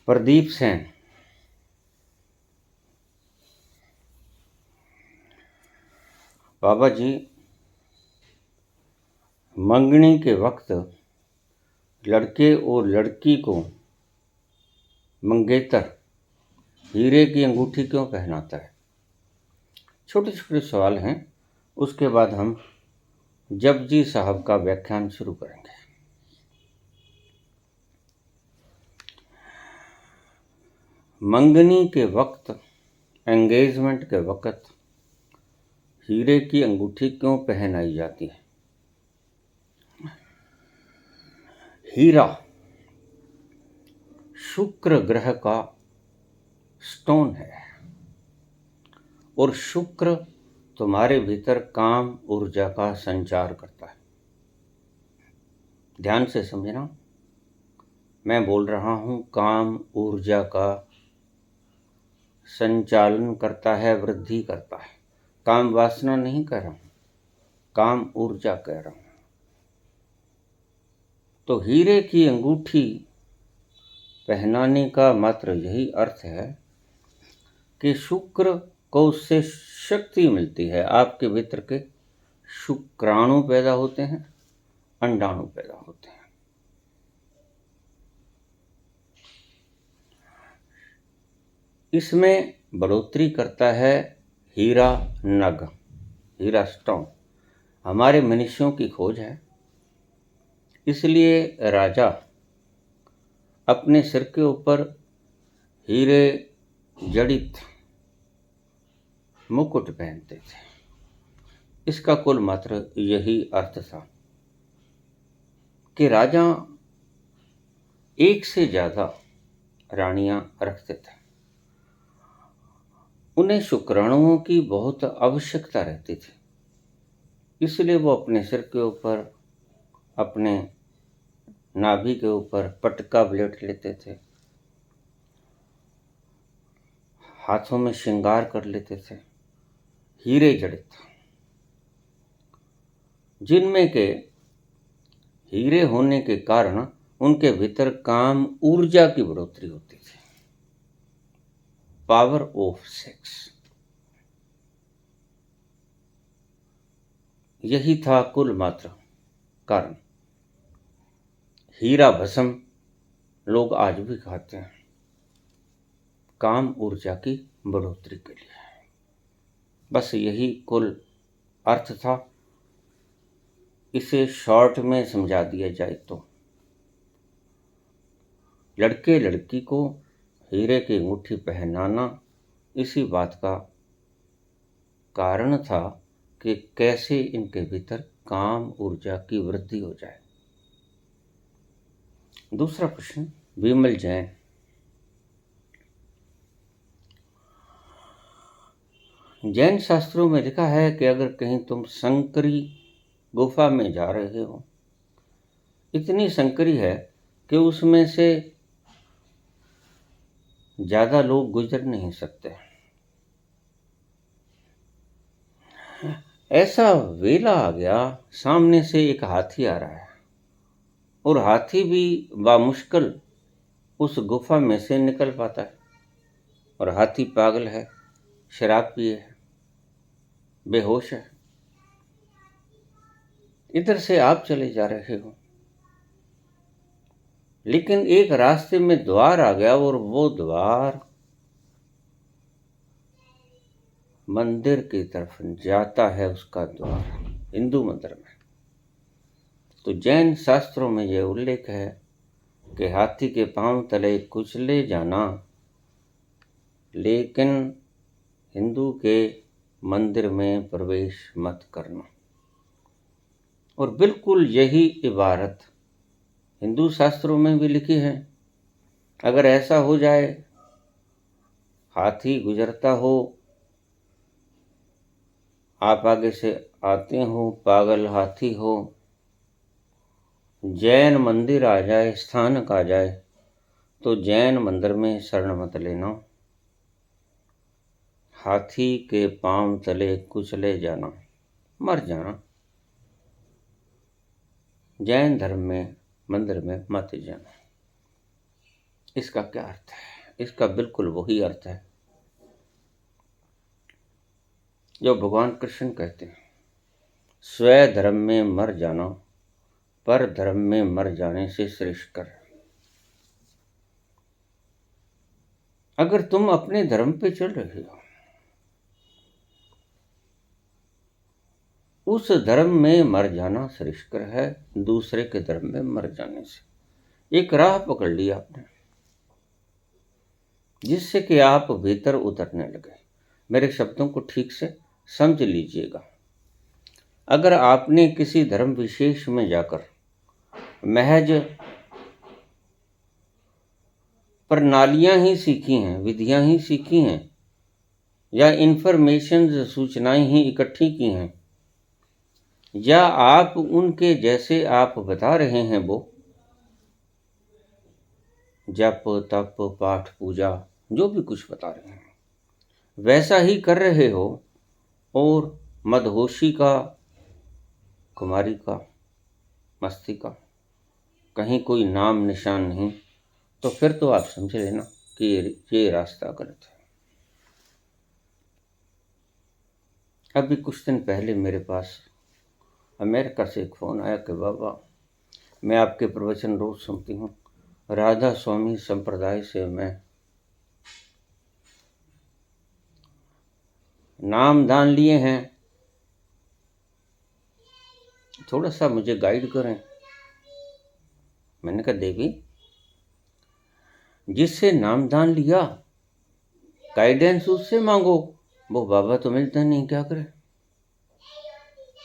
प्रदीप सेन। बाबा जी, मंगनी के वक्त लड़के और लड़की को मंगेतर हीरे की अंगूठी क्यों पहनाता है? छोटे छोटे सवाल हैं, उसके बाद हम जपजी साहब का व्याख्यान शुरू करेंगे। मंगनी के वक्त, एंगेजमेंट के वक्त हीरे की अंगूठी क्यों पहनाई जाती है? हीरा शुक्र ग्रह का स्टोन है और शुक्र तुम्हारे भीतर काम ऊर्जा का संचार करता है। ध्यान से समझना, मैं बोल रहा हूं काम ऊर्जा का संचालन करता है, वृद्धि करता है। काम वासना नहीं कह रहा हूं, काम ऊर्जा कह रहा हूं। तो हीरे की अंगूठी पहनाने का मात्र यही अर्थ है कि शुक्र को उससे शक्ति मिलती है। आपके भीतर के शुक्राणु पैदा होते हैं, अंडाणु पैदा होते हैं। इसमें बढ़ोतरी करता है हीरा नग, हीरा स्टोन। हमारे मनुष्यों की खोज है, इसलिए राजा अपने सिर के ऊपर हीरे जड़ित मुकुट पहनते थे। इसका कुल मात्र यही अर्थ था कि राजा एक से ज्यादा रानियां रखते थे। उन्हें शुक्राणुओं की बहुत आवश्यकता रहती थी, इसलिए वो अपने सिर के ऊपर, अपने नाभि के ऊपर पटका ब्लेड लेते थे, हाथों में श्रृंगार कर लेते थे, हीरे जड़ित, जिनमें के हीरे होने के कारण उनके भीतर काम ऊर्जा की बढ़ोतरी होती थी। पावर ऑफ सेक्स, यही था कुल मात्र कारण। हीरा भस्म लोग आज भी खाते हैं, काम ऊर्जा की बढ़ोतरी के लिए। बस यही कुल अर्थ था। इसे शॉर्ट में समझा दिया जाए तो लड़के लड़की को हीरे की अंगूठी पहनाना इसी बात का कारण था कि कैसे इनके भीतर काम ऊर्जा की वृद्धि हो जाए। दूसरा प्रश्न, विमल जैन। जैन शास्त्रों में लिखा है कि अगर कहीं तुम संकरी गुफा में जा रहे हो, इतनी संकरी है कि उसमें से ज्यादा लोग गुजर नहीं सकते, ऐसा वेला आ गया, सामने से एक हाथी आ रहा है और हाथी भी बामुश्किल उस गुफा में से निकल पाता है। और हाथी पागल है, शराब पिए है, बेहोश है। इधर से आप चले जा रहे हो, लेकिन एक रास्ते में द्वार आ गया और वो द्वार मंदिर की तरफ जाता है। उसका द्वार हिंदू मंदिर में। तो जैन शास्त्रों में यह उल्लेख है कि हाथी के पांव तले कुचले जाना, लेकिन हिंदू के मंदिर में प्रवेश मत करना। और बिल्कुल यही इबारत हिंदू शास्त्रों में भी लिखी है। अगर ऐसा हो जाए, हाथी गुजरता हो, आप आगे से आते हो, पागल हाथी हो, जैन मंदिर आ जाए, स्थानक आ जाए, तो जैन मंदिर में शरण मत लेना। हाथी के पांव तले कुचले जाना, मर जाना। जैन धर्म में मंदिर में मत जाना। इसका क्या अर्थ है? इसका बिल्कुल वही अर्थ है जो भगवान कृष्ण कहते हैं, स्वयं धर्म में मर जाना पर धर्म में मर जाने से श्रेष्ठ कर। अगर तुम अपने धर्म पे चल रहे हो, उस धर्म में मर जाना श्रेष्ठ है दूसरे के धर्म में मर जाने से। एक राह पकड़ ली आपने जिससे कि आप भीतर उतरने लगे। मेरे शब्दों को ठीक से समझ लीजिएगा। अगर आपने किसी धर्म विशेष में जाकर महज प्रणालियां ही सीखी हैं, विधियां ही सीखी हैं, या इंफॉर्मेशन सूचनाएं ही इकट्ठी की हैं, या आप उनके जैसे आप बता रहे हैं वो जप तप पाठ पूजा जो भी कुछ बता रहे हैं वैसा ही कर रहे हो, और मदहोशी का, कुमारी का, मस्ती का कहीं कोई नाम निशान नहीं, तो फिर तो आप समझ लेना कि ये रास्ता गलत है। अभी कुछ दिन पहले मेरे पास अमेरिका से एक फ़ोन आया कि बाबा, मैं आपके प्रवचन रोज़ सुनती हूँ, राधा स्वामी संप्रदाय से मैं नाम दान लिए हैं, थोड़ा सा मुझे गाइड करें। मैंने कहा देवी, जिससे नाम दान लिया गाइडेंस उससे मांगो, वो बाबा तो मिलता नहीं, क्या करे?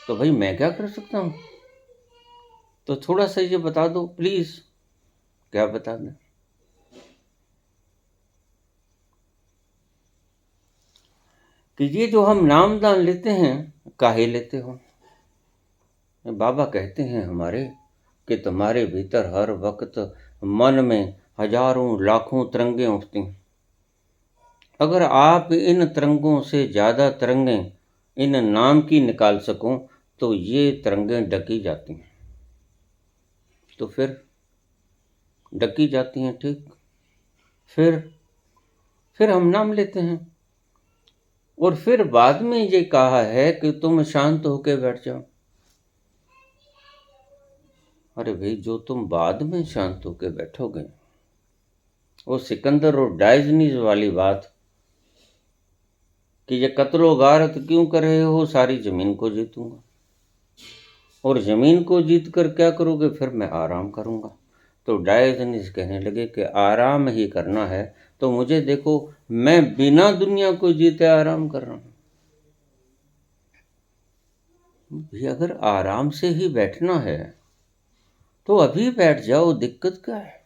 तो भाई मैं क्या कर सकता हूँ? तो थोड़ा सा ये बता दो प्लीज। क्या बता दें? कि ये जो हम नाम दान लेते हैं, काहे लेते हो? बाबा कहते हैं हमारे कि तुम्हारे भीतर हर वक्त मन में हजारों लाखों तरंगें उठती हैं। अगर आप इन तरंगों से ज़्यादा तरंगें इन नाम की निकाल सको तो ये तरंगें ढकी जाती हैं। तो फिर ढकी जाती हैं, ठीक। फिर हम नाम लेते हैं, और फिर बाद में ये कहा है कि तुम शांत होकर बैठ जाओ। अरे भाई, जो तुम बाद में शांत होकर बैठोगे, वो सिकंदर और डायजनीज वाली बात कि ये कत्लो गारत क्यों कर रहे हो, सारी जमीन को जीतूंगा, और जमीन को जीत कर क्या करोगे? फिर मैं आराम करूंगा। तो डायजनीज कहने लगे कि आराम ही करना है तो मुझे देखो, मैं बिना दुनिया को जीते आराम कर रहा हूं। भी अगर आराम से ही बैठना है तो अभी बैठ जाओ, दिक्कत क्या है?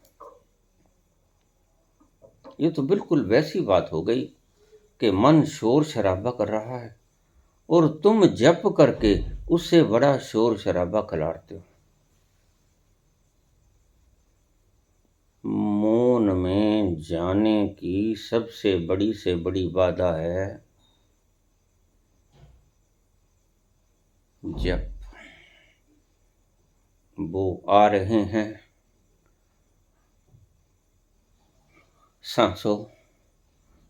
ये तो बिल्कुल वैसी बात हो गई कि मन शोर शराबा कर रहा है और तुम जप करके उससे बड़ा शोर शराबा खिलाते हो। मौन में जाने की सबसे बड़ी से बड़ी बाधा है जप। वो आ रहे हैं, सांसों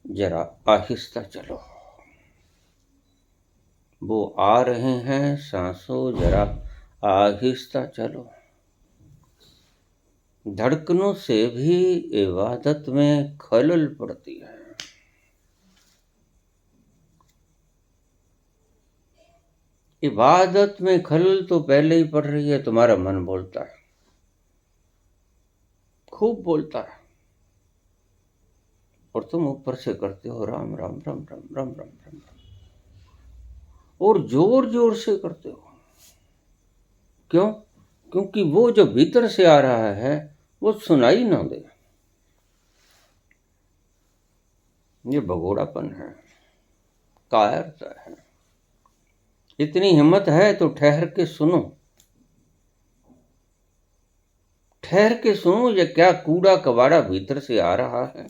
जरा आहिस्ता चलो। वो आ रहे हैं, सांसों जरा आहिस्ता चलो। धड़कनों से भी इबादत में खलल पड़ती है। इबादत में खलल तो पहले ही पड़ रही है, तुम्हारा मन बोलता है, खूब बोलता है, और तुम ऊपर से करते हो राम राम राम राम राम राम राम, और जोर जोर से करते हो। क्यों? क्योंकि वो जो भीतर से आ रहा है वो सुनाई ना दे। ये भगोड़ापन है, कायरता है। इतनी हिम्मत है तो ठहर के सुनो, ठहर के सुनो, ये क्या कूड़ा कबाड़ा भीतर से आ रहा है।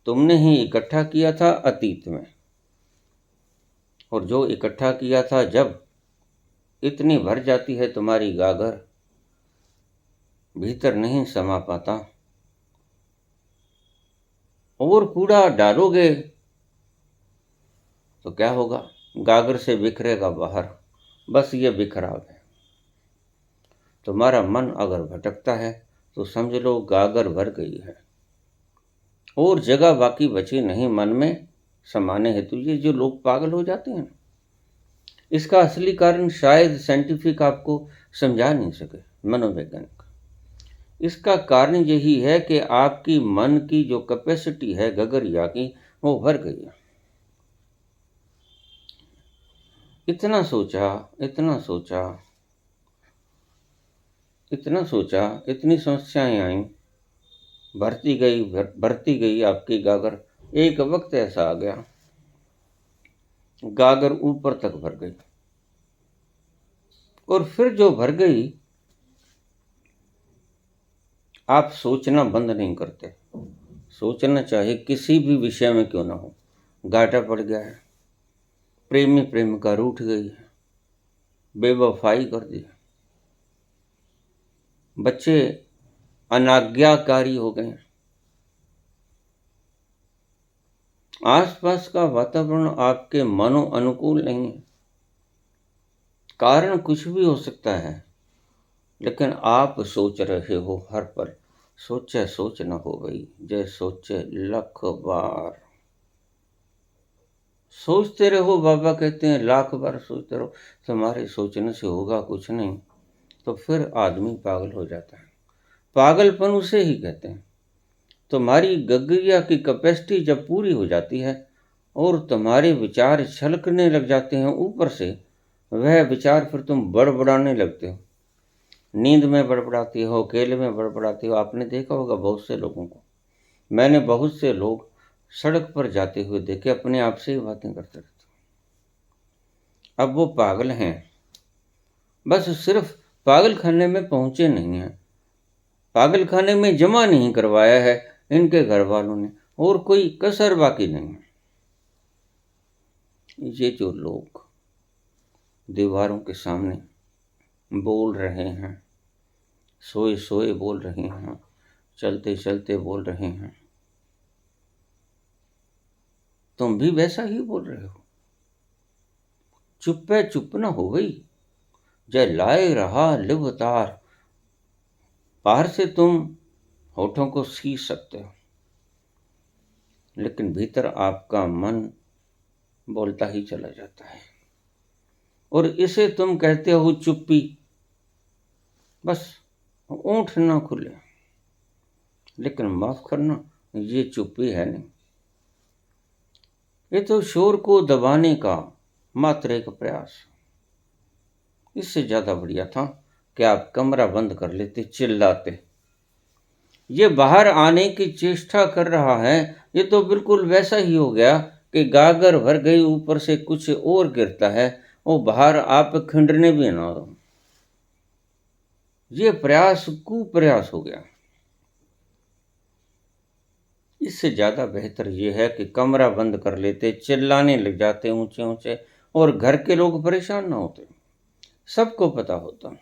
तुमने ही इकट्ठा किया था अतीत में, और जो इकट्ठा किया था जब इतनी भर जाती है तुम्हारी गागर, भीतर नहीं समा पाता, और कूड़ा डालोगे तो क्या होगा? गागर से बिखरेगा बाहर। बस ये बिखराव है। तुम्हारा मन अगर भटकता है तो समझ लो गागर भर गई है और जगह बाकी बची नहीं मन में समाने हेतु। ये जो लोग पागल हो जाते हैं, इसका असली कारण शायद साइंटिफिक आपको समझा नहीं सके, मनोवैज्ञानिक। इसका कारण यही है कि आपकी मन की जो कैपेसिटी है गगरिया की, वो भर गई है। इतना सोचा, इतना सोचा, इतना सोचा, इतनी समस्याएं आई, भरती गई आपकी गागर। एक वक्त ऐसा आ गया, गागर ऊपर तक भर गई। और फिर जो भर गई, आप सोचना बंद नहीं करते। सोचना चाहे किसी भी विषय में क्यों ना हो। घाटा पड़ गया है, प्रेमी प्रेमिका रूठ गई है, बेवफाई कर दी, बच्चे अनाज्ञाकारी हो गए, आसपास का वातावरण आपके मनो अनुकूल नहीं है। कारण कुछ भी हो सकता है, लेकिन आप सोच रहे हो हर पल। सोचे सोच न हो गई, जय सोचे लख बार। सोचते रहो, बाबा कहते हैं, लाख बार सोचते रहो। तुम्हारे सोचने से होगा कुछ नहीं, तो फिर आदमी पागल हो जाता है। पागलपन उसे ही कहते हैं। तुम्हारी गगरिया की कैपेसिटी जब पूरी हो जाती है और तुम्हारे विचार छलकने लग जाते हैं ऊपर से, वह विचार फिर तुम बड़बड़ाने लगते हो। नींद में बड़बड़ाती हो, अकेले में बड़बड़ाती हो। आपने देखा होगा बहुत से लोगों को। मैंने बहुत से लोग सड़क पर जाते हुए देखे, अपने आप से ही बातें करते रहते। अब वो पागल हैं, बस सिर्फ पागल खाने में पहुंचे नहीं हैं, पागल खाने में जमा नहीं करवाया है इनके घर वालों ने, और कोई कसर बाकी नहीं है। ये जो लोग दीवारों के सामने बोल रहे हैं, सोए सोए बोल रहे हैं, चलते चलते बोल रहे हैं, तुम भी वैसा ही बोल रहे हो। चुप्पे चुप न हो गई, जय लाए रहा लिव तार। बाहर से तुम होठों को सी सकते हो, लेकिन भीतर आपका मन बोलता ही चला जाता है। और इसे तुम कहते हो चुप्पी। बस ओंठ ना खुले, लेकिन माफ करना, ये चुप्पी है नहीं। ये तो शोर को दबाने का मात्र एक प्रयास। इससे ज्यादा बढ़िया था कि आप कमरा बंद कर लेते, चिल्लाते। ये बाहर आने की चेष्टा कर रहा है, ये तो बिल्कुल वैसा ही हो गया कि गागर भर गई, ऊपर से कुछ और गिरता है, वो बाहर आप खिंडने भी ना हो। ये प्रयास कुप्रयास हो गया। इससे ज्यादा बेहतर ये है कि कमरा बंद कर लेते, चिल्लाने लग जाते ऊंचे ऊंचे, और घर के लोग परेशान ना होते। सबको पता होता।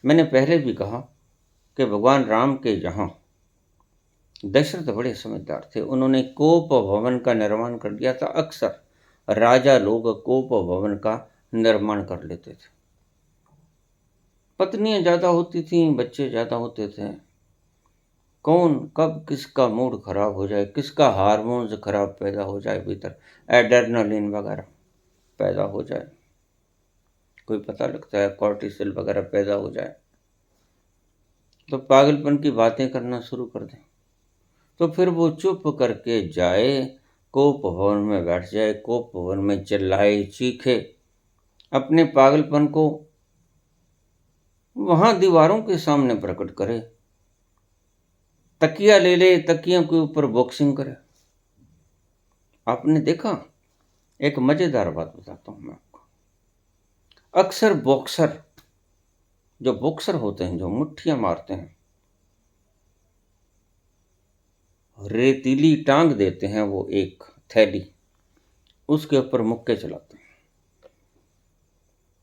मैंने पहले भी कहा कि भगवान राम के यहाँ दशरथ बड़े समझदार थे। उन्होंने कोप भवन का निर्माण कर दिया था। अक्सर राजा लोग कोप भवन का निर्माण कर लेते थे। पत्नियां ज्यादा होती थीं, बच्चे ज्यादा होते थे। कौन कब किसका मूड खराब हो जाए, किसका हार्मोन्स खराब पैदा हो जाए, भीतर एड्रेनलिन वगैरह पैदा हो जाए, कोई पता लगता है, कॉर्टिसोल वगैरह पैदा हो जाए, तो पागलपन की बातें करना शुरू कर दें। तो फिर वो चुप करके जाए, कोप भवन में बैठ जाए, कोप भवन में चिल्लाए चीखे, अपने पागलपन को वहां दीवारों के सामने प्रकट करे, तकिया ले ले, तकिया के ऊपर बॉक्सिंग करे। आपने देखा? एक मजेदार बात बताता हूं मैं आपको। अक्सर बॉक्सर, जो बॉक्सर होते हैं, जो मुट्ठियां मारते हैं, रेतीली टांग देते हैं वो एक थैली, उसके ऊपर मुक्के चलाते हैं,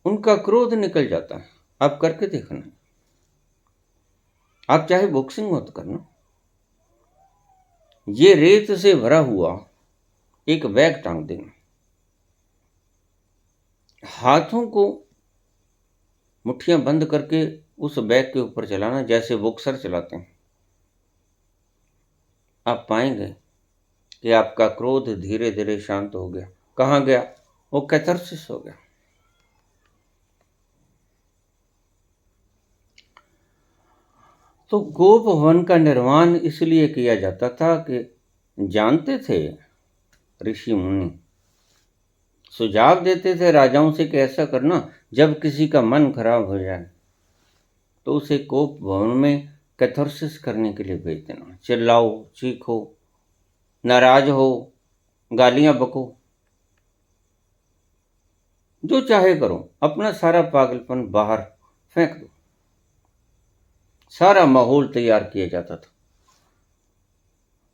उनका क्रोध निकल जाता है। आप करके देखना, आप चाहे बॉक्सिंग मत करना, ये रेत से भरा हुआ एक बैग टांग देना, हाथों को मुट्ठियां बंद करके उस बैग के ऊपर चलाना जैसे बॉक्सर चलाते हैं। आप पाएंगे कि आपका क्रोध धीरे धीरे शांत हो गया। कहाँ गया? वो कैथारसिस हो गया। तो गोप वन का निर्माण इसलिए किया जाता था कि जानते थे ऋषि मुनि, सुझाव देते थे राजाओं से कि ऐसा करना, जब किसी का मन खराब हो जाए तो उसे कोप भवन में कैथारसिस करने के लिए भेज देना। चिल्लाओ, चीखो, नाराज हो, गालियां बको, जो चाहे करो, अपना सारा पागलपन बाहर फेंक दो। सारा माहौल तैयार किया जाता था।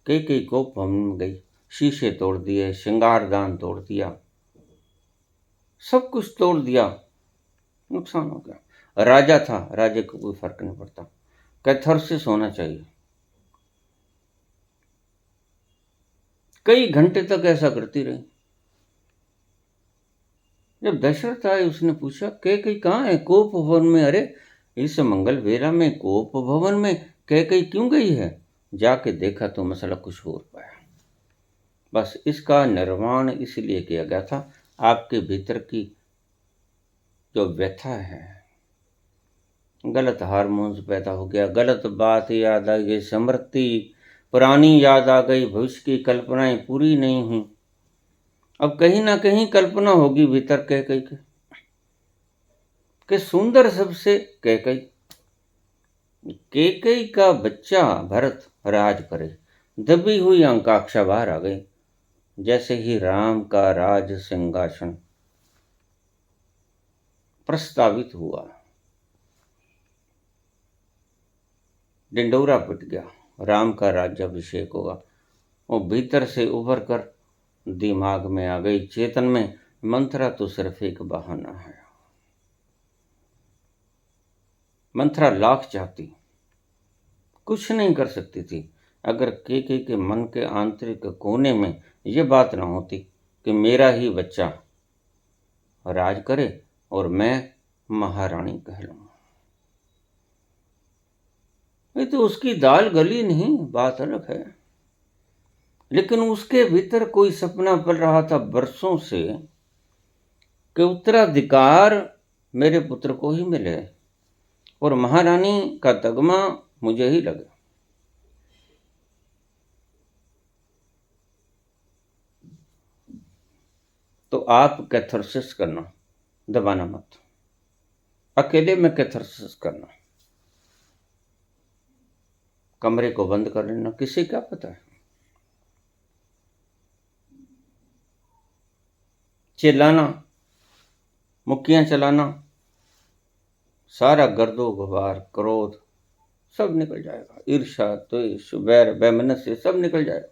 कई कोप भवन में गई, शीशे तोड़ दिए, श्रृंगारदान तोड़ दिया, सब कुछ तोड़ दिया, नुकसान हो गया। राजा था, राजे को कोई फर्क नहीं पड़ता, कैथारसिस होना चाहिए। कई घंटे तक ऐसा करती रही। जब दशरथ आए, उसने पूछा कैकई कहाँ है? कोप भवन में। अरे इस मंगल बेला में कोप भवन में कैकई क्यों गई है? जाके देखा तो मसला कुछ और पाया। बस इसका निर्माण इसलिए किया गया था, आपके भीतर की जो व्यथा है, गलत हार्मोन्स पैदा हो गया, गलत बात याद आ गई, स्मृति पुरानी याद आ गई, भविष्य की कल्पनाएं पूरी नहीं हुई। अब कहीं ना कहीं कल्पना होगी भीतर कैकई के कि सुंदर सबसे कैकई, कैकई का बच्चा भरत राज करे। दबी हुई आकांक्षा बाहर आ गई। जैसे ही राम का राज सिंहासन प्रस्तावित हुआ, डिंडोरा पिट गया, राम का राज्याभिषेक होगा। वो भीतर से उभर कर दिमाग में आ गई, चेतन में, मंथरा तो सिर्फ एक बहाना है। मंथरा लाख चाहती, कुछ नहीं कर सकती थी अगर केके के मन के आंतरिक कोने में ये बात ना होती कि मेरा ही बच्चा राज करे और मैं महारानी कहलाऊं। ये तो उसकी दाल गली नहीं, बात अलग है। लेकिन उसके भीतर कोई सपना पल रहा था बरसों से कि उत्तराधिकार मेरे पुत्र को ही मिले और महारानी का तगमा मुझे ही लगे। तो आप कैथारसिस करना, दबाना मत, अकेले में कैथारसिस करना, कमरे को बंद कर लेना, किसी क्या पता है। चिल्लाना, मुक्कियां चलाना, सारा गर्दो गुबार, क्रोध सब निकल जाएगा, ईर्ष्या, द्वेष, वैर, वैमनस्य सब निकल जाएगा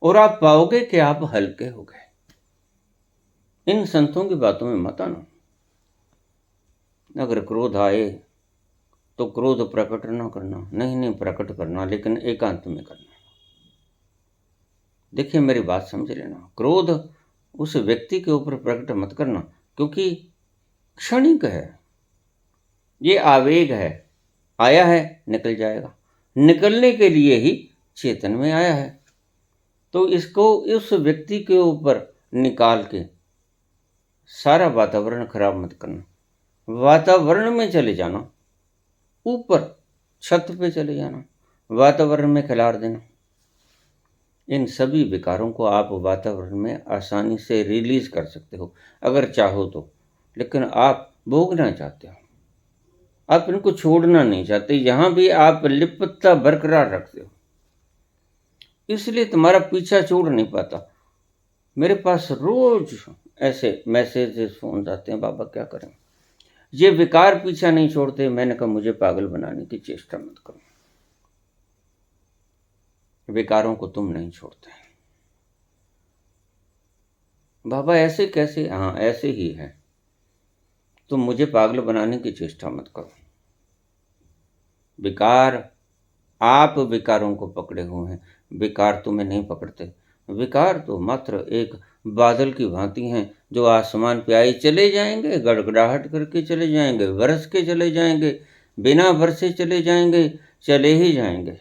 और आप पाओगे कि आप हल्के हो गए। इन संतों की बातों में मत आना। अगर क्रोध आए तो क्रोध प्रकट ना करना, नहीं प्रकट करना, लेकिन एकांत में करना। देखिए मेरी बात समझ लेना, क्रोध उस व्यक्ति के ऊपर प्रकट मत करना, क्योंकि क्षणिक है, ये आवेग है, आया है निकल जाएगा, निकलने के लिए ही चेतन में आया है। तो इसको उस व्यक्ति के ऊपर निकाल के सारा वातावरण खराब मत करना। वातावरण में चले जाना, ऊपर छत पे चले जाना, वातावरण में खिलार देना। इन सभी विकारों को आप वातावरण में आसानी से रिलीज कर सकते हो अगर चाहो तो, लेकिन आप भोगना चाहते हो, आप इनको छोड़ना नहीं चाहते। यहाँ भी आप लिप्तता बरकरार रखते हो, इसलिए तुम्हारा पीछा छोड़ नहीं पाता। मेरे पास रोज ऐसे मैसेजेस फोन आते हैं, बाबा क्या करें, ये विकार पीछा नहीं छोड़ते। मैंने कहा मुझे पागल बनाने की चेष्टा मत करो, विकारों को तुम नहीं छोड़ते। बाबा ऐसे कैसे? हाँ ऐसे ही है, तुम मुझे पागल बनाने की चेष्टा मत करो। विकार आप विकारों को पकड़े हुए हैं, विकार तुम्हें नहीं पकड़ते। विकार तो मात्र एक बादल की भांति हैं जो आसमान पे आए चले जाएंगे, गड़गड़ाहट करके चले जाएंगे, बरस के चले जाएंगे, बिना बरसे चले जाएंगे, चले ही जाएंगे,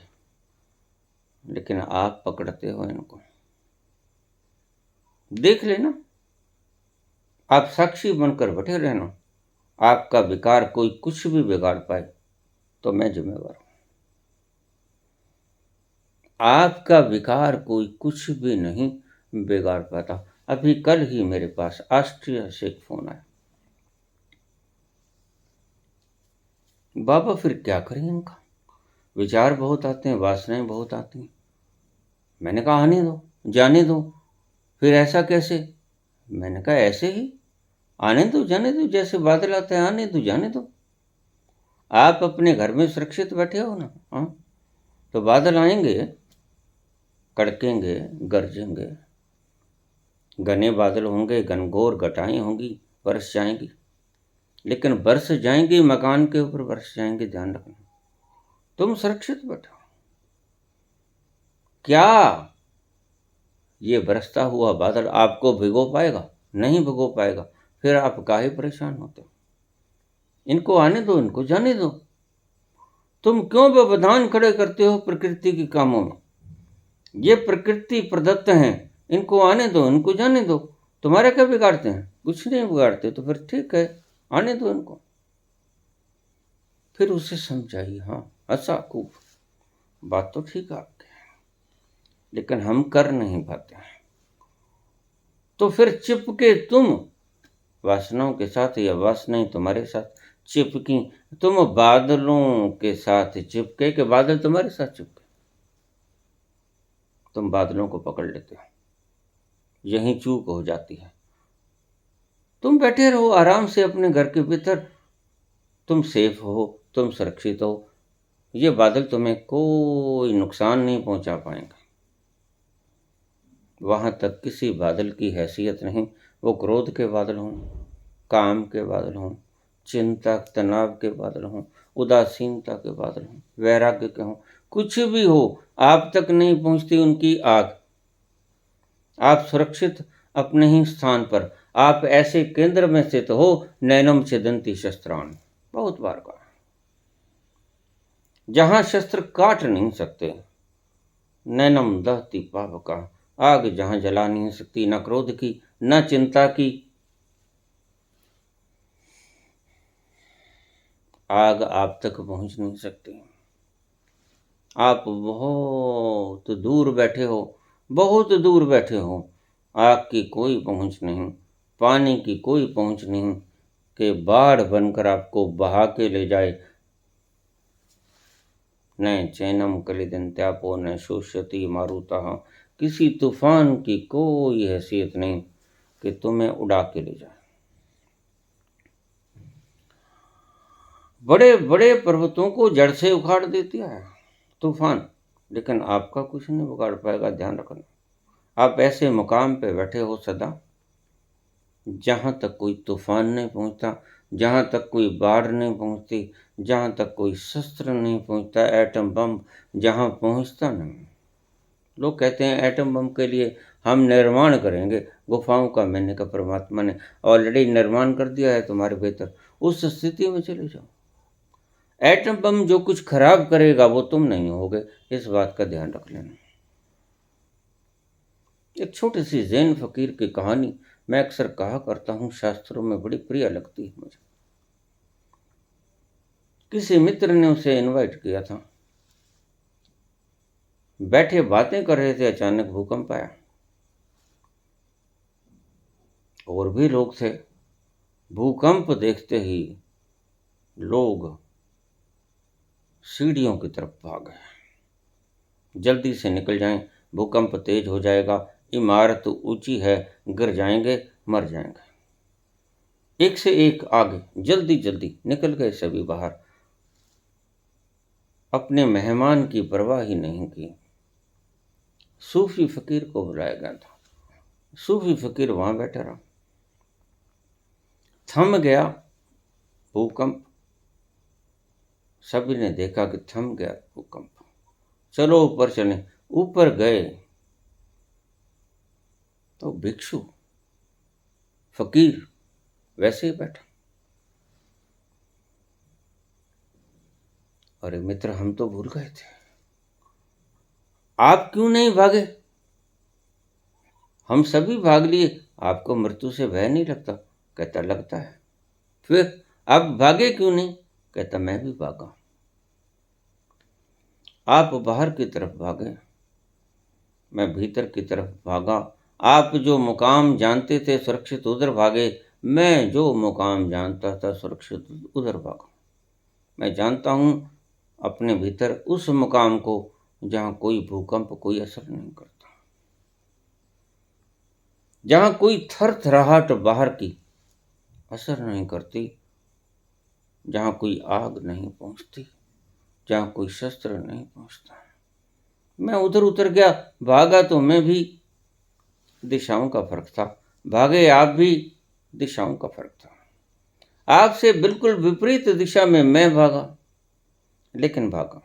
लेकिन आप पकड़ते हो इनको। देख लेना, आप साक्षी बनकर बैठे रहना, आपका विकार कोई कुछ भी बिगाड़ पाए तो मैं जिम्मेवार हूं। आपका विकार कोई कुछ भी नहीं बिगाड़ पाता। अभी कल ही मेरे पास ऑस्ट्रिया से एक फोन आया, बाबा फिर क्या करें, इनका विचार बहुत आते हैं, वासनाएं बहुत आती हैं। मैंने कहा आने दो, जाने दो। फिर ऐसा कैसे? मैंने कहा ऐसे ही, आने दो जाने दो, जैसे बादल आते हैं आने दो जाने दो। आप अपने घर में सुरक्षित बैठे हो ना, हाँ, तो बादल आएंगे, कड़केंगे, गरजेंगे, घने बादल होंगे, घनघोर घटाएं होंगी, बरस जाएंगी, लेकिन बरस जाएंगी मकान के ऊपर बरस जाएंगे, ध्यान रखना। तुम सुरक्षित बैठो। क्या ये बरसता हुआ बादल आपको भिगो पाएगा? नहीं भिगो पाएगा। फिर आप काहे परेशान होते हो? इनको आने दो, इनको जाने दो। तुम क्यों व्यवधान खड़े करते हो प्रकृति के कामों में? ये प्रकृति प्रदत्त हैं, इनको आने दो, इनको जाने दो। तुम्हारे क्या बिगाड़ते हैं? कुछ नहीं बिगाड़ते, तो फिर ठीक है, आने दो इनको। फिर उसे समझाइए, हाँ हंसा खूब, बात तो ठीक है आपकी, लेकिन हम कर नहीं पाते हैं। तो फिर चिपके तुम वासनाओं के साथ, या वासनाएं तुम्हारे साथ चिपकी, तुम बादलों के साथ चिपके कि बादल तुम्हारे साथ चिपके। तुम बादलों को पकड़ लेते हो, यहीं चूक हो जाती है। तुम बैठे रहो आराम से अपने घर के भीतर, तुम सेफ हो, तुम सुरक्षित हो, ये बादल तुम्हें कोई नुकसान नहीं पहुंचा पाएंगे। वहां तक किसी बादल की हैसियत नहीं, वो क्रोध के बादल हों, काम के बादल हों, चिंता तनाव के बादल हों, उदासीनता के बादल हों, वैराग्य के हों, कुछ भी हो, आप तक नहीं पहुंचती उनकी आग। आप सुरक्षित अपने ही स्थान पर, आप ऐसे केंद्र में स्थित हो, नैनम छिदन्ति शस्त्राणि, बहुत बार कहा, जहां शस्त्र काट नहीं सकते। नैनम दहति पावका, आग जहां जला नहीं सकती, न क्रोध की, न चिंता की। आग आप तक पहुंच नहीं सकती। आप बहुत दूर बैठे हो, बहुत दूर बैठे हो, आग की कोई पहुंच नहीं, पानी की कोई पहुंच नहीं कि बाढ़ बनकर आपको बहा के ले जाए। न चैनम कलिदन्त्यापो न शोष्यति मारुतः, किसी तूफान की कोई हैसियत नहीं कि तुम्हें उड़ा के ले जाए। बड़े बड़े पर्वतों को जड़ से उखाड़ देती है तूफान, लेकिन आपका कुछ नहीं बिगाड़ पाएगा, ध्यान रखना। आप ऐसे मुकाम पे बैठे हो सदा, जहाँ तक कोई तूफान नहीं पहुँचता, जहाँ तक कोई बाढ़ नहीं पहुँचती, जहाँ तक कोई शस्त्र नहीं पहुँचता, एटम बम जहाँ पहुँचता नहीं। लोग कहते हैं एटम बम के लिए हम निर्माण करेंगे गुफाओं का। मैंने कहा परमात्मा ने ऑलरेडी निर्माण कर दिया है तुम्हारे भीतर, उस स्थिति में चले जाओ। एटम बम जो कुछ खराब करेगा वो तुम नहीं होगे, इस बात का ध्यान रख लेना। एक छोटी सी जैन फकीर की कहानी मैं अक्सर कहा करता हूँ, शास्त्रों में बड़ी प्रिय लगती है मुझे। किसी मित्र ने उसे इनवाइट किया था, बैठे बातें कर रहे थे, अचानक भूकंप आया। और भी लोग थे। भूकंप देखते ही लोग सीढ़ियों की तरफ भाग गए, जल्दी से निकल जाएं, भूकंप तेज हो जाएगा, इमारत ऊंची है, गिर जाएंगे, मर जाएंगे। एक से एक आगे जल्दी जल्दी निकल गए सभी बाहर, अपने मेहमान की परवाह ही नहीं की। सूफी फकीर को बुलाया गया था, सूफी फकीर वहां बैठा रहा। थम गया भूकंप, सभी ने देखा कि थम गया भूकंप। चलो ऊपर चले। ऊपर गए तो भिक्षु फकीर वैसे ही बैठा। अरे मित्र, हम तो भूल गए थे, आप क्यों नहीं भागे? हम सभी भाग लिए, आपको मृत्यु से भय नहीं लगता? कहता लगता है। फिर आप भागे क्यों नहीं? कहता मैं भी भागा। आप बाहर की तरफ भागे, मैं भीतर की तरफ भागा। आप जो मुकाम जानते थे सुरक्षित उधर भागे, मैं जो मुकाम जानता था सुरक्षित उधर भागा। मैं जानता हूं अपने भीतर उस मुकाम को जहां कोई भूकंप कोई असर नहीं करता, जहां कोई थर थराहट बाहर की असर नहीं करती, जहां कोई आग नहीं पहुंचती, जहां कोई शस्त्र नहीं पहुंचता। मैं उधर उतर गया, भागा तो मैं भी, दिशाओं का फर्क था। भागे आप भी, दिशाओं का फर्क था। आपसे बिल्कुल विपरीत दिशा में मैं भागा, लेकिन भागा।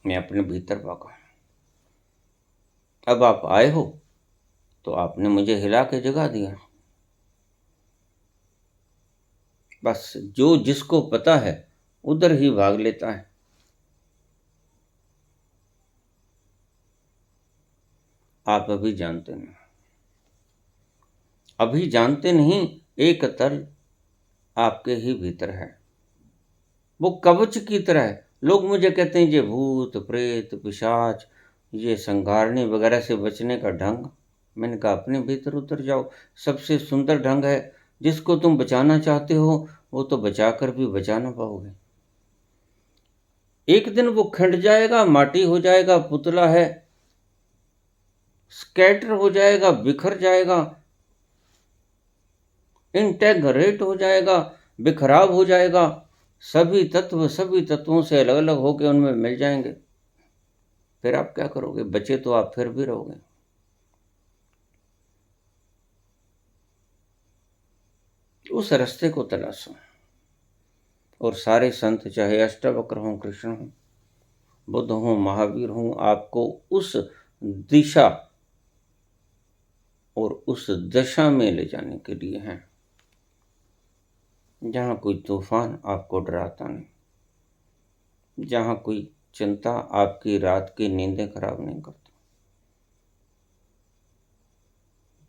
मैं अपने भीतर भागा। अब आप आए हो तो आपने मुझे हिला के जगा दिया। बस जो जिसको पता है उधर ही भाग लेता है। आप अभी जानते नहीं, अभी जानते नहीं, एक तल आपके ही भीतर है। वो कवच की तरह है। लोग मुझे कहते हैं ये भूत प्रेत पिशाच, ये संगारने वगैरह से बचने का ढंग। मैंने कहा अपने भीतर उतर जाओ, सबसे सुंदर ढंग है। जिसको तुम बचाना चाहते हो वो तो बचा कर भी बचा ना पाओगे। एक दिन वो खंड जाएगा, माटी हो जाएगा, पुतला है, स्कैटर हो जाएगा, बिखर जाएगा, इंटेग्रेट हो जाएगा, बिखराव हो जाएगा। सभी तत्व सभी तत्वों से अलग अलग होकर उनमें मिल जाएंगे। फिर आप क्या करोगे? बचे तो आप फिर भी रहोगे। उस रास्ते को तलाशो। और सारे संत, चाहे अष्टावक्र हों, कृष्ण हों, बुद्ध हों, महावीर हों, आपको उस दिशा और उस दशा में ले जाने के लिए हैं जहां कोई तूफान आपको डराता नहीं, जहां कोई चिंता आपकी रात की नींदें खराब नहीं करती,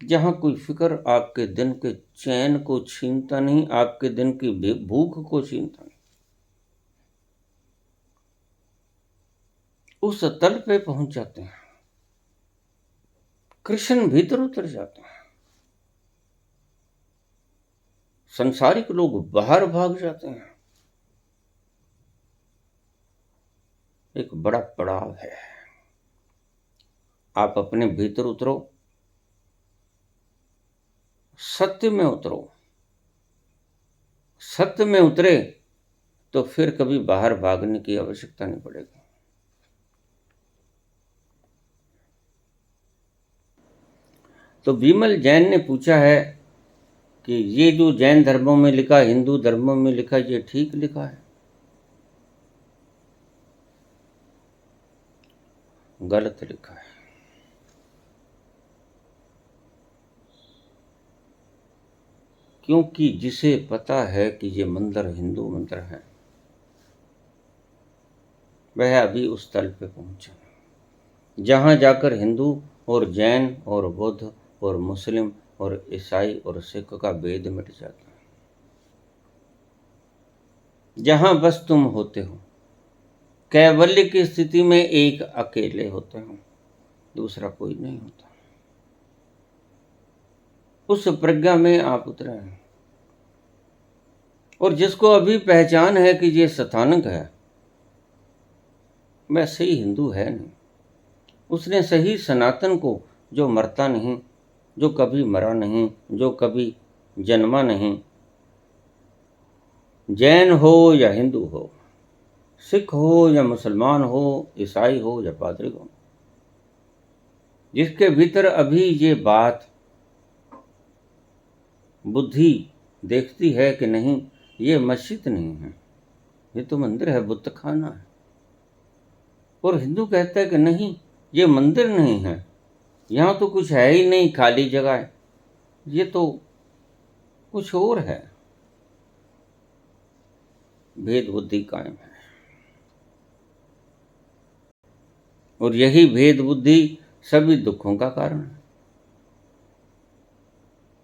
जहां कोई फिक्र आपके दिन के चैन को छीनता नहीं, आपके दिन की भूख को छीनता नहीं। उस तल पे पहुंच जाते हैं, कृष्ण भीतर उतर जाते हैं। संसारिक लोग बाहर भाग जाते हैं। एक बड़ा पड़ाव है। आप अपने भीतर उतरो, सत्य में उतरो। सत्य में उतरे तो फिर कभी बाहर भागने की आवश्यकता नहीं पड़ेगी। तो विमल जैन ने पूछा है कि ये जो जैन धर्मों में लिखा, हिंदू धर्मों में लिखा, ये ठीक लिखा है? गलत लिखा है। क्योंकि जिसे पता है कि ये मंदिर हिंदू मंदिर है, वह अभी उस तल पे पहुंचा जहां जाकर हिंदू और जैन और बौद्ध और मुस्लिम और ईसाई और सिख का भेद मिट जाता है। जहां बस तुम होते हो, कैवल्य की स्थिति में एक अकेले होते हो, दूसरा कोई नहीं होता। उस प्रज्ञा में आप उतरे हैं। और जिसको अभी पहचान है कि ये स्थानक है, वह सही हिंदू है नहीं। उसने सही सनातन को, जो मरता नहीं, जो कभी मरा नहीं, जो कभी जन्मा नहीं, जैन हो या हिंदू हो, सिख हो या मुसलमान हो, ईसाई हो या पादरी हो, जिसके भीतर अभी ये बात बुद्धि देखती है कि नहीं, ये मस्जिद नहीं है, ये तो मंदिर है, बुत खाना है। और हिंदू कहता है कि नहीं, ये मंदिर नहीं है, यहाँ तो कुछ है ही नहीं, खाली जगह है, ये तो कुछ और है। भेद बुद्धि कायम है, और यही भेद बुद्धि सभी दुखों का कारण है।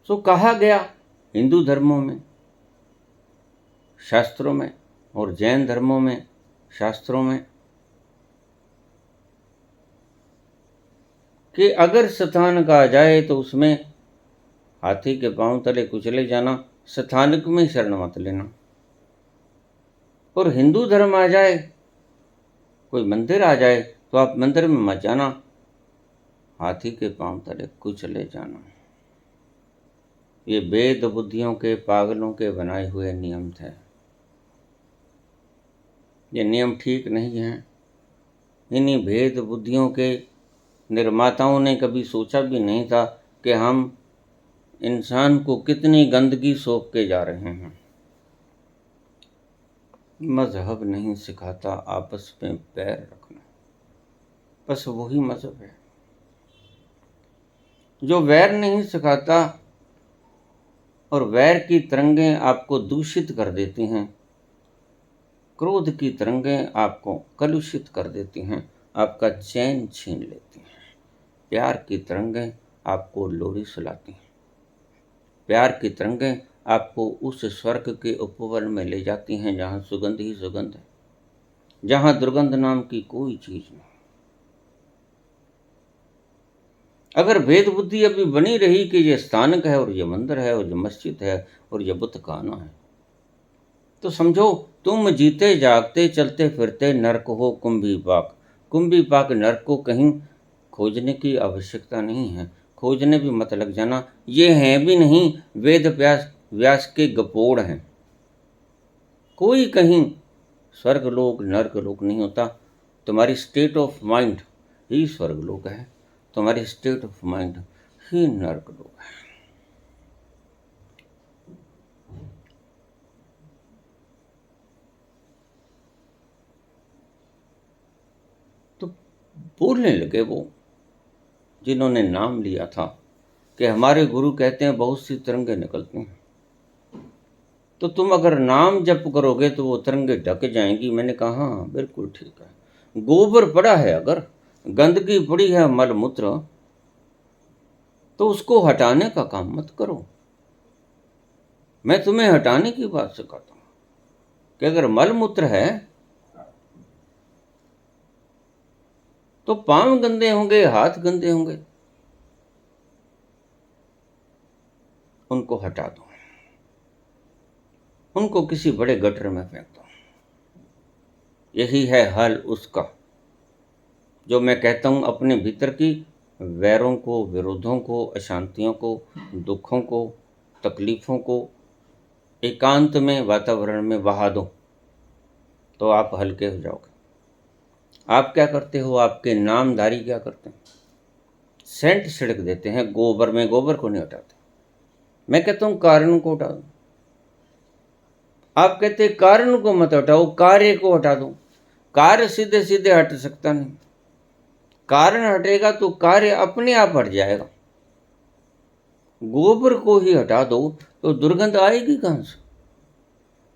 सो कहा गया हिंदू धर्मों में, शास्त्रों में, और जैन धर्मों में, शास्त्रों में, कि अगर स्थानक आ जाए तो उसमें हाथी के पांव तले कुचले जाना, स्थानक में शरण मत लेना। और हिंदू धर्म आ जाए, कोई मंदिर आ जाए, तो आप मंदिर में मत जाना, हाथी के पांव तले कुचले जाना। ये वेद बुद्धियों के, पागलों के बनाए हुए नियम थे। ये नियम ठीक नहीं है। इन्हीं भेद बुद्धियों के निर्माताओं ने कभी सोचा भी नहीं था कि हम इंसान को कितनी गंदगी सौंप के जा रहे हैं। मजहब नहीं सिखाता आपस में पैर रखना, बस वही मजहब है जो वैर नहीं सिखाता, और वैर की तरंगें आपको दूषित कर देती हैं, क्रोध की तरंगें आपको कलुषित कर देती हैं, आपका चैन छीन लेती हैं। प्यार की तरंगें आपको लोरी सुलाती हैं, प्यार की तरंगें आपको उस स्वर्ग के उपवन में ले जाती हैं जहाँ सुगंध ही सुगंध है, जहाँ दुर्गंध नाम की कोई चीज नहीं। अगर भेद बुद्धि अभी बनी रही कि ये स्थानक है और ये मंदिर है और ये मस्जिद है और ये बुत खाना है, तो समझो तुम जीते जागते चलते फिरते नरक हो कुंभी पाक। कुंभी पाक नरक को कहीं खोजने की आवश्यकता नहीं है, खोजने भी मत लग जाना, ये हैं भी नहीं, वेद व्यास व्यास के गपोड़ हैं। कोई कहीं स्वर्गलोक नर्कलोक नहीं होता, तुम्हारी स्टेट ऑफ माइंड ही स्वर्गलोक है, तुम्हारी स्टेट ऑफ माइंड ही नर्कलोक है। तो बोलने लगे वो जिन्होंने नाम लिया था कि हमारे गुरु कहते हैं बहुत सी तरंगे निकलती हैं, तो तुम अगर नाम जप करोगे तो वो तरंगे ढक जाएंगी। मैंने कहा हाँ बिल्कुल ठीक है। गोबर पड़ा है, अगर गंदगी पड़ी है, मल मूत्र, तो उसको हटाने का काम मत करो। मैं तुम्हें हटाने की बात सिखाता हूं कि अगर मल मूत्र है तो पांव गंदे होंगे, हाथ गंदे होंगे, उनको हटा दो, उनको किसी बड़े गटर में फेंक दो। यही है हल उसका, जो मैं कहता हूं अपने भीतर की वैरों को, विरोधों को, अशांतियों को, दुखों को, तकलीफों को एकांत में वातावरण में बहा दो, तो आप हल्के हो जाओगे। आप क्या करते हो, आपके नामधारी क्या करते हैं, सेंट छिड़क देते हैं गोबर में, गोबर को नहीं हटाते। मैं कहता हूं कारण को हटा दो, आप कहते हैं कारण को मत हटाओ, कार्य को हटा दो। कार्य सीधे सीधे हट सकता नहीं, कारण हटेगा तो कार्य अपने आप हट जाएगा। गोबर को ही हटा दो तो दुर्गंध आएगी कहां से?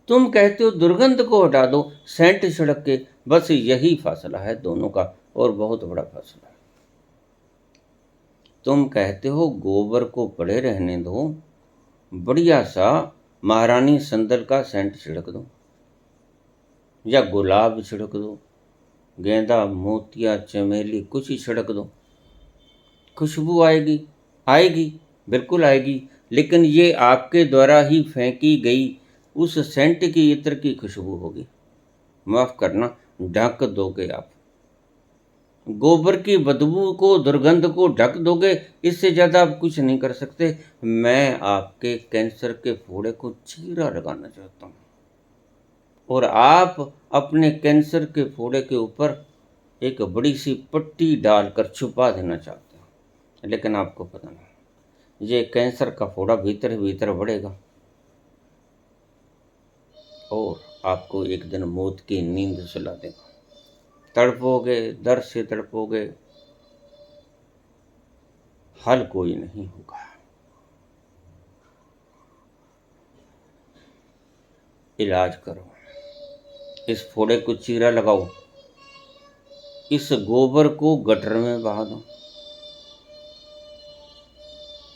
तुम कहते हो दुर्गंध को हटा दो सेंट छिड़क के, बस यही फासला है दोनों का, और बहुत बड़ा फासला है। तुम कहते हो गोबर को पड़े रहने दो, बढ़िया सा महारानी संदल का सेंट छिड़क दो, या गुलाब छिड़क दो, गेंदा मोतिया चमेली कुछ ही छिड़क दो, खुशबू आएगी? आएगी, बिल्कुल आएगी, लेकिन ये आपके द्वारा ही फेंकी गई उस सेंट की इत्र की खुशबू होगी। माफ करना, ढक दोगे आप गोबर की बदबू को, दुर्गंध को ढक दोगे, इससे ज्यादा आप कुछ नहीं कर सकते। मैं आपके कैंसर के फोड़े को चीरा लगाना चाहता हूं, और आप अपने कैंसर के फोड़े के ऊपर एक बड़ी सी पट्टी डालकर छुपा देना चाहते हैं, लेकिन आपको पता नहीं, ये कैंसर का फोड़ा भीतर ही भीतर बढ़ेगा और आपको एक दिन मौत की नींद सुला देगा। तड़पोगे, दर्द से तड़पोगे, हल कोई नहीं होगा। इलाज करो, इस फोड़े को चीरा लगाओ, इस गोबर को गटर में बहा दो,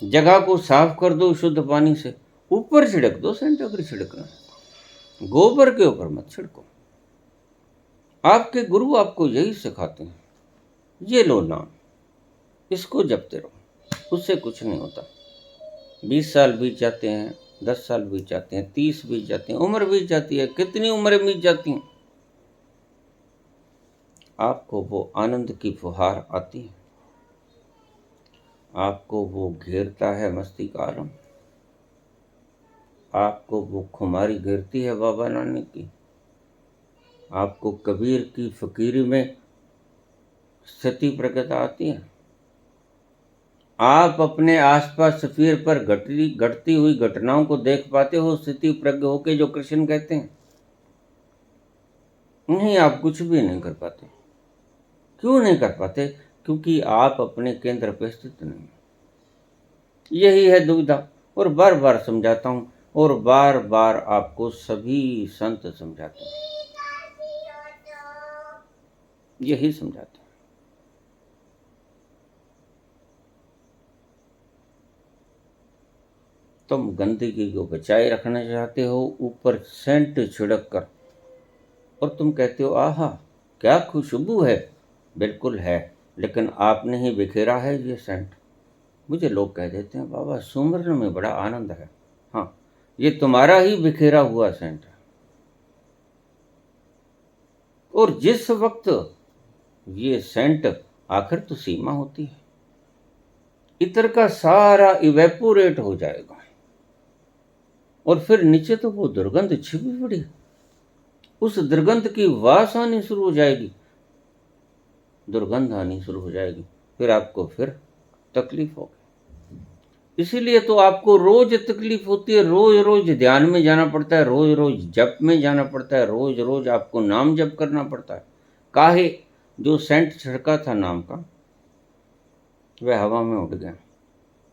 जगह को साफ कर दो शुद्ध पानी से, ऊपर छिड़क दो सेंट अगर छिड़कना है, गोबर के ऊपर मत छिड़को। आपके गुरु आपको यही सिखाते हैं। ये लो नाम, इसको जपते रहो, उससे कुछ नहीं होता। 20 साल बीत जाते हैं, 10 साल बीत जाते हैं, 30 बीत जाते हैं, उम्र बीत जाती है, कितनी उम्रें बीत जाती हैं, आपको वो आनंद की फुहार आती है, आपको वो घेरता है मस्ती का आलम, आपको वो खुमारी घेरती है बाबा नानक की, आपको कबीर की फकीरी में स्थिति प्रकट आती है। आप अपने आसपास सफीर पर घटती हुई घटनाओं को देख पाते हो स्थिति प्रज्ञ होके, जो कृष्ण कहते हैं। नहीं, आप कुछ भी नहीं कर पाते। क्यों नहीं कर पाते? क्योंकि आप अपने केंद्र पर स्थित नहीं। यही है दुविधा, और बार बार समझाता हूँ, और बार बार आपको सभी संत समझाते हैं, यही समझाते हैं। तुम गंदगी को बचाए रखना चाहते हो ऊपर सेंट छिड़क कर, और तुम कहते हो आहा क्या खुशबू है। बिल्कुल है, लेकिन आपने ही बिखेरा है ये सेंट। मुझे लोग कह देते हैं बाबा सुमरन में बड़ा आनंद है। हाँ, ये तुम्हारा ही बिखेरा हुआ सेंट है। और जिस वक्त ये सेंट, आखिर तो सीमा होती है, इत्र का सारा इवेपोरेट हो जाएगा, और फिर नीचे तो वो दुर्गंध छिपी पड़ी, उस दुर्गंध की वास आनी शुरू हो जाएगी, दुर्गंध आनी शुरू हो जाएगी, फिर आपको फिर तकलीफ होगी। इसीलिए तो आपको रोज तकलीफ होती है, रोज रोज ध्यान में जाना पड़ता है, रोज रोज जप में जाना पड़ता है, रोज रोज आपको नाम जप करना पड़ता है। काहे जो सेंट छिड़का था नाम का, वह हवा में उड़ गया,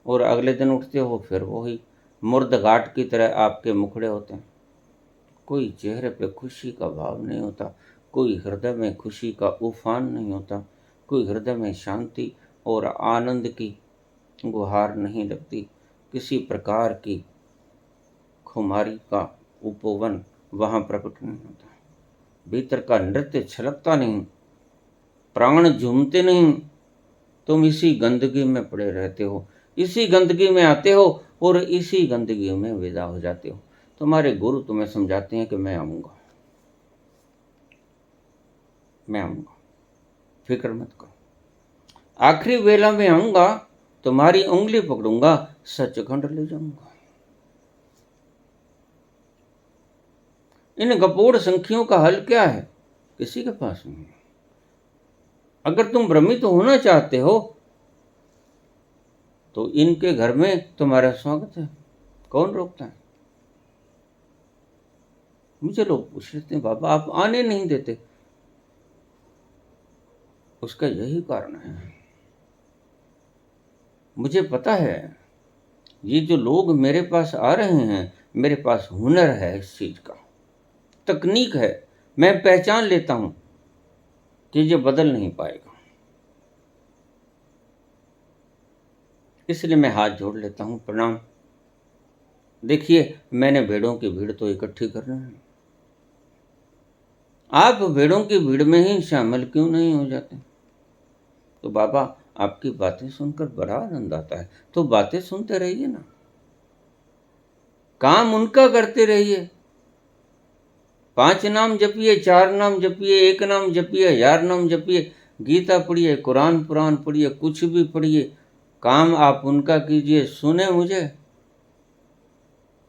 और अगले दिन उठते हो फिर वही मुर्द घाट की तरह आपके मुखड़े होते हैं। कोई चेहरे पे खुशी का भाव नहीं होता, कोई हृदय में खुशी का उफान नहीं होता, कोई हृदय में शांति और आनंद की गुहार नहीं लगती, किसी प्रकार की खुमारी का उपवन वहाँ प्रकट नहीं होता, भीतर का नृत्य छलकता नहीं, प्राण झूमते नहीं। तुम इसी गंदगी में पड़े रहते हो, इसी गंदगी में आते हो और इसी गंदगी में विदा हो जाते हो। तुम्हारे गुरु तुम्हें समझाते हैं कि मैं आऊँगा, मैं आऊँगा, फिक्र मत करो, आखिरी वेला में आऊँगा, तुम्हारी उंगली पकड़ूंगा, सचखंड ले जाऊंगा। इन गपोड़ संख्यों का हल क्या है? किसी के पास नहीं है। अगर तुम भ्रमित होना चाहते हो तो इनके घर में तुम्हारा स्वागत है, कौन रोकता है? मुझे लोग पूछ लेते हैं बाबा आप आने नहीं देते, उसका यही कारण है। मुझे पता है ये जो लोग मेरे पास आ रहे हैं, मेरे पास हुनर है, इस चीज का तकनीक है, मैं पहचान लेता हूं कि ये बदल नहीं पाएगा, इसलिए मैं हाथ जोड़ लेता हूं, प्रणाम। देखिए मैंने भेड़ों की भीड़ तो इकट्ठी करना है, आप भेड़ों की भीड़ में ही शामिल क्यों नहीं हो जाते? तो बाबा आपकी बातें सुनकर बड़ा आनंद आता है, तो बातें सुनते रहिए ना, काम उनका करते रहिए। 5 नाम जपिए, 4 नाम जपिए, 1 नाम जपिए, 1000 नाम जपिए, गीता पढ़िए, कुरान पुराण पढ़िए, कुछ भी पढ़िए, काम आप उनका कीजिए। सुने मुझे?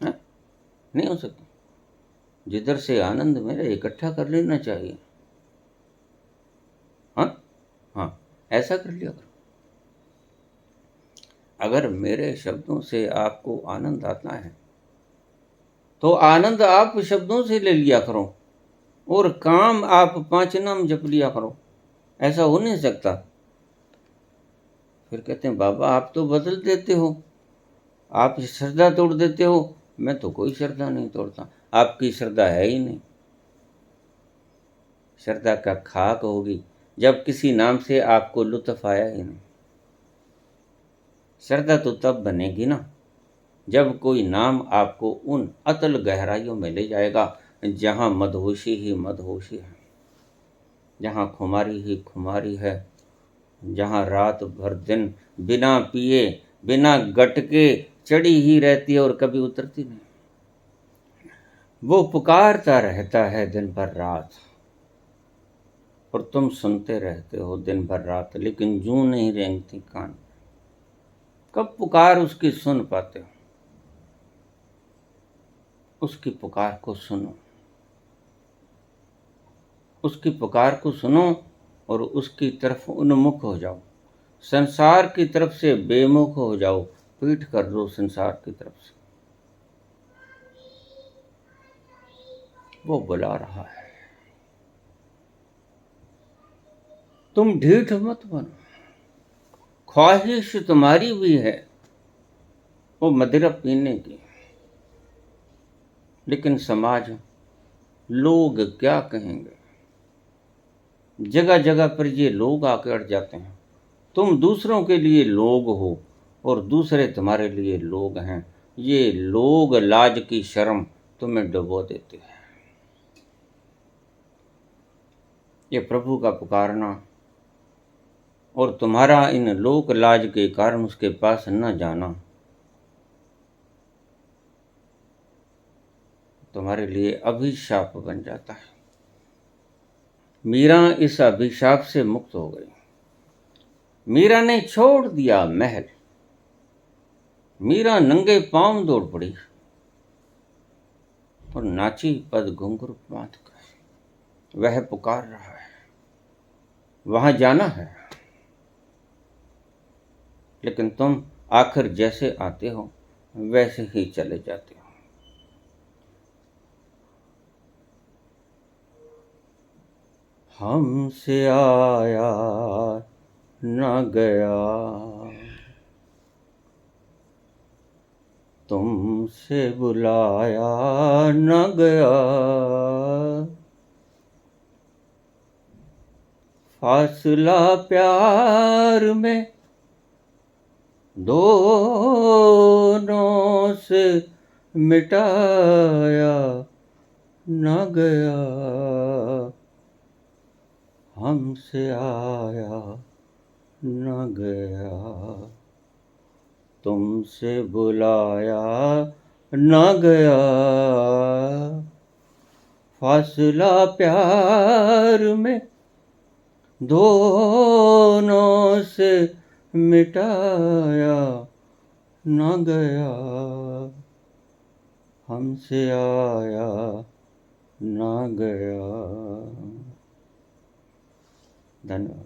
है? नहीं हो सकता। जिधर से आनंद मेरा इकट्ठा कर लेना चाहिए। हाँ हाँ, ऐसा कर लिया करो। अगर मेरे शब्दों से आपको आनंद आता है तो आनंद आप शब्दों से ले लिया करो और काम आप 5 नाम जप लिया करो। ऐसा हो नहीं सकता। फिर कहते हैं बाबा आप तो बदल देते हो, आप श्रद्धा तोड़ देते हो। मैं तो कोई श्रद्धा नहीं तोड़ता, आपकी श्रद्धा है ही नहीं। श्रद्धा का खाक होगी जब किसी नाम से आपको लुत्फ आया ही नहीं। श्रद्धा तो तब बनेगी ना जब कोई नाम आपको उन अतल गहराइयों में ले जाएगा जहाँ मदहोशी ही मदहोशी है, जहाँ खुमारी ही खुमारी है, जहाँ रात भर दिन बिना पिए बिना गटके चढ़ी ही रहती है और कभी उतरती नहीं। वो पुकारता रहता है दिन भर रात और तुम सुनते रहते हो दिन भर रात, लेकिन जूं नहीं रेंगती कान। कब पुकार उसकी सुन पाते हो? उसकी पुकार को सुनो, उसकी पुकार को सुनो और उसकी तरफ उन्मुख हो जाओ। संसार की तरफ से बेमुख हो जाओ, पीठ कर दो संसार की तरफ से। वो बुला रहा है, तुम ढीठ मत बनो। ख्वाहिश तुम्हारी भी है वो मदिरा पीने की, लेकिन समाज, लोग क्या कहेंगे? जगह जगह पर ये लोग आके अड़ जाते हैं। तुम दूसरों के लिए लोग हो और दूसरे तुम्हारे लिए लोग हैं। ये लोग लाज की शर्म तुम्हें डुबो देते हैं। ये प्रभु का पुकारना और तुम्हारा इन लोक लाज के कारण उसके पास न जाना तुम्हारे लिए अभिशाप बन जाता है। मीरा इस अभिशाप से मुक्त हो गई। मीरा ने छोड़ दिया महल, मीरा नंगे पांव दौड़ पड़ी और नाची पद घुंघरू बांध कर। वह पुकार रहा है, वहां जाना है, लेकिन तुम आखिर जैसे आते हो वैसे ही चले जाते हो। हमसे आया न गया, तुमसे बुलाया न गया, फासला प्यार में दोनों से मिटाया न गया। हमसे आया न गया, तुमसे बुलाया न गया, फासला प्यार में दोनों से मिटाया न गया। हमसे आया न गया। धन्यवाद।